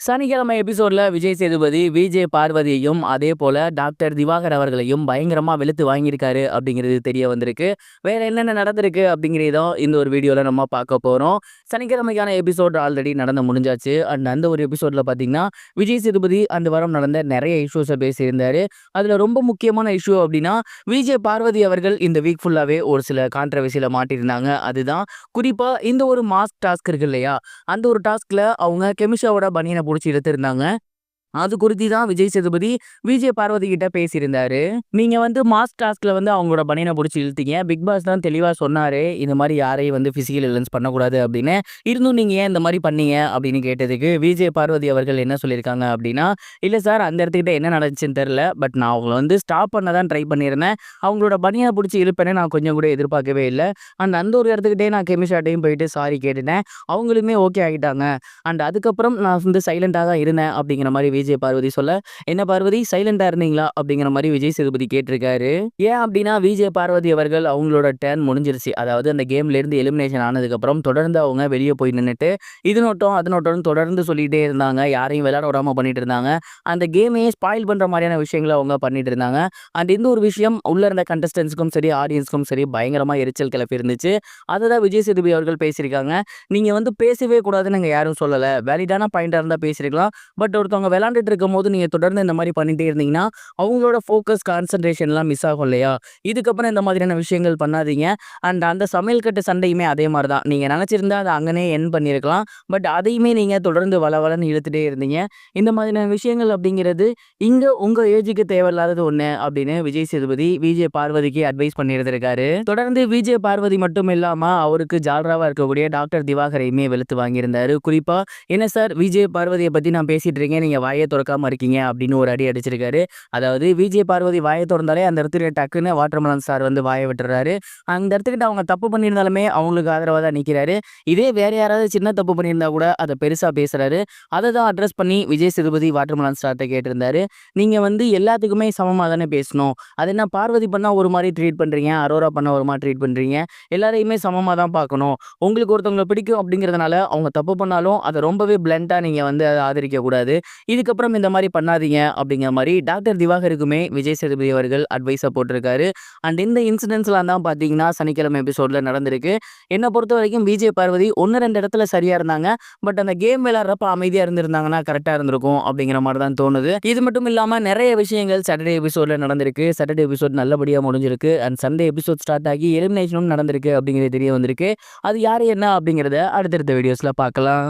சனிக்கிழமை எபிசோட்ல விஜய் சேதுபதி விஜய் பார்வதியையும் அதே போல டாக்டர் திவாகர் அவர்களையும் பயங்கரமா வெளுத்து வாங்கியிருக்காரு அப்படிங்கிறது தெரிய வந்திருக்கு. வேற என்னென்ன நடந்திருக்கு அப்படிங்கிறதும் இந்த ஒரு வீடியோல நம்ம பார்க்க போறோம். சனிக்கிழமைக்கான எபிசோட் ஆல்ரெடி நடந்து முடிஞ்சாச்சு. அண்ட் அந்த ஒரு எபிசோட்ல பார்த்தீங்கன்னா விஜய் சேதுபதி அந்த வாரம் நடந்த நிறைய இஷ்யூஸை பேசியிருந்தாரு. அதுல ரொம்ப முக்கியமான இஷ்யூ அப்படின்னா விஜய் பார்வதி அவர்கள் இந்த வீக் ஃபுல்லாவே ஒரு சில கான்ட்ரவர்சியில மாட்டியிருந்தாங்க. அதுதான் குறிப்பா இந்த ஒரு மாஸ்க் டாஸ்க் இருக்கு இல்லையா, அந்த ஒரு டாஸ்க்ல அவங்க கெமிஷாவோட பனியனை பிடிச்சி இழுத்துருந்தாங்க. அது குறித்து தான் விஜய் சேதுபதி விஜய் பார்வதி கிட்ட பேசியிருந்தாரு. நீங்க வந்து மாஸ் டாஸ்க்ல வந்து அவங்களோட பனியனை பிடிச்சி இழுத்தீங்க. பிக் பாஸ் தான் தெளிவா சொன்னாரு, இந்த மாதிரி யாரையும் வந்து பிசிக்கல் வில்லன்ஸ் பண்ணக்கூடாது அப்படின்னு. இருந்தும் நீங்க ஏன் இந்த மாதிரி பண்ணீங்க அப்படின்னு கேட்டதுக்கு விஜய் பார்வதி அவர்கள் என்ன சொல்லியிருக்காங்க அப்படின்னா, இல்ல சார், அந்த இடத்துக்கிட்ட என்ன நடந்துச்சுன்னு தெரியல. பட் நான் அவங்கள வந்து ஸ்டாப் பண்ண தான் ட்ரை பண்ணியிருந்தேன். அவங்களோட பனியனை பிடிச்சி இழுப்பேன்னு நான் கொஞ்சம் கூட எதிர்பார்க்கவே இல்லை. அண்ட் அந்த ஒரு இடத்துக்கிட்டே நான் கெமிஷாட்டையும் போயிட்டு சாரி கேட்டுட்டேன். அவங்களுமே ஓகே ஆகிட்டாங்க. அண்ட் அதுக்கப்புறம் நான் வந்து சைலண்டாக தான் இருந்தேன் அப்படிங்கிற மாதிரி விஜய் பார்வதி சொல்ல, என்ன பார்வதி சைலண்டா இருந்தீங்களா அப்படிங்கிற மாதிரி விஜய் சேதுபதி கேட்டிருக்காரு. ஏன் அப்படின்னா விஜய் பார்வதி அவர்கள் அவங்களோட டர்ன் முடிஞ்சிருச்சு. அதாவது அந்த கேம்ல இருந்து எலிமினேஷன் ஆனதுக்கு அப்புறம் தொடர்ந்து அவங்க வெளியே போய் நின்றுட்டு இது நோட்டம் அது நோட்டம் தொடர்ந்து சொல்லிட்டே இருந்தாங்க. யாரையும் விளையாட விடாம பண்ணிட்டு இருந்தாங்க. அந்த கேமையே ஸ்பாயில் பண்ற மாதிரியான விஷயங்களை அவங்க பண்ணிட்டு இருந்தாங்க. அண்ட் இந்த ஒரு விஷயம் உள்ள இருந்த கண்டஸ்டன்ஸ்க்கும் சரி ஆடியன்ஸ்க்கும் சரி பயங்கரமா எரிச்சல் கிளப்பி இருந்துச்சு. அதை தான் விஜய் சேதுபதி அவர்கள் பேசியிருக்காங்க. நீங்க வந்து பேசவே கூடாதுன்னு நாங்கள் யாரும் சொல்லலை, வேலிடான பாயிண்டா இருந்தால் பேசியிருக்கலாம். பட் ஒருத்தவங்க விளையாண்டுட்டு இருக்கும்போது நீங்க தொடர்ந்து இந்த மாதிரி பண்ணிட்டே இருந்தீங்கன்னா அவங்களோட ஃபோக்கஸ் கான்சன்ட்ரேஷன்லாம் மிஸ் ஆகும் இல்லையா. இதுக்கப்புறம் இந்த மாதிரியான விஷயங்கள் பண்ணாதீங்க. அண்ட் அந்த சமையல் கட்டு சண்டையுமே அதே மாதிரி தான். நீங்க நினைச்சிருந்தா அதை அங்கனே என் பண்ணியிருக்கலாம். பட் அதையுமே நீங்க தொடர்ந்து வளவலன்னு இழுத்துட்டே இருந்தீங்க. இந்த மாதிரியான விஷயங்கள் அப்படிங்கிறது இங்க உங்க ஏஜுக்கு தேவையில்லாதது ஒண்ணு அப்படின்னு விஜய் சேதுபதி விஜய் பார்வதிக்கு அட்வைஸ் பண்ணியிருந்திருக்காரு. தொடர்ந்து விஜய் பார்வதி மட்டும் இல்லாம அவருக்கு ஜால்ராவா இருக்கக்கூடிய டாக்டர் திவாகரையுமே வெளுத்து வாங்கியிருந்தாரு. குறிப்பா, என்ன சார் விஜய் பார்வதியை பத்தி நான் பேசிட்டு இருக்கேன், நீங்க வாயை திறக்காம இருக்கீங்க அப்படின்னு ஒரு அடி அடிச்சிருக்காரு. அதாவது விஜய் பார்வதி வாயை திறந்தாலே அந்த இடத்துல டக்குன்னு வாட்டர்மெலன் சார் வந்து வாயை விட்டுறாரு. அந்த இடத்துக்கிட்ட அவங்க தப்பு பண்ணியிருந்தாலுமே அவங்களுக்கு ஆதரவாக தான் நிற்கிறாரு. இதே வேற யாராவது சின்ன தப்பு பண்ணியிருந்தா கூட அதை பெருசா பேசுறாரு. அதை தான் அட்ரஸ் பண்ணி விஜய் சேதுபதி வாட்டர்மெலன் சார்ட்ட கேட்டிருந்தாரு. நீங்க வந்து எல்லாத்துக்குமே சமமாக தானே பேசணும். அது என்ன பார்வதி பண்ணா ஒரு மாதிரி ட்ரீட் பண்றீங்க, அரோரா பண்ண ஒரு மாதிரி ட்ரீட் பண்றீங்க. எல்லாரையுமே சமமாக தான் பார்க்கணும். உங்களுக்கு ஒருத்தவங்களை பிடிக்கும் அப்படிங்கிறதுனால அவங்க தப்பு பண்ணாலும் அதை ரொம்பவே பிளண்டா நீங்க வந்து அதை ஆதரிக்க கூடாது. இதுக்கப்புறம் இந்த மாதிரி பண்ணாதீங்க அப்படிங்கிற மாதிரி டாக்டர் திவாகருக்குமே விஜய் சேதுபதி அவர்கள் அட்வைஸை போட்டிருக்காரு. அண்ட் இந்த இன்சிடென்ட்ஸ்லாம் தான் பார்த்தீங்கன்னா சனிக்கிழமை எபிசோட்ல நடந்திருக்கு. என்னை பொறுத்த வரைக்கும் விஜய் பார்வதி 1-2 இடத்துல சரியா இருந்தாங்க. பட் அந்த கேம் விளையாடுறப்ப அமைதியா இருந்திருந்தாங்கன்னா கரெக்டாக இருந்திருக்கும் அப்படிங்கிற மாதிரி தான் தோணுது. இது மட்டும் இல்லாமல் நிறைய விஷயங்கள் சாட்டர்டே எபிசோட்ல நடந்திருக்கு. சாட்டர்டே எபிசோட் நல்லபடியாக முடிஞ்சிருக்கு. அண்ட் சண்டே எபிசோட் ஸ்டார்ட் ஆகி எலிமினேஷனும் நடந்திருக்கு அப்படிங்கிறது தெரிய வந்திருக்கு. அது யார் என்ன அப்படிங்கிறத அடுத்தடுத்த வீடியோஸ்ல பார்க்கலாம்.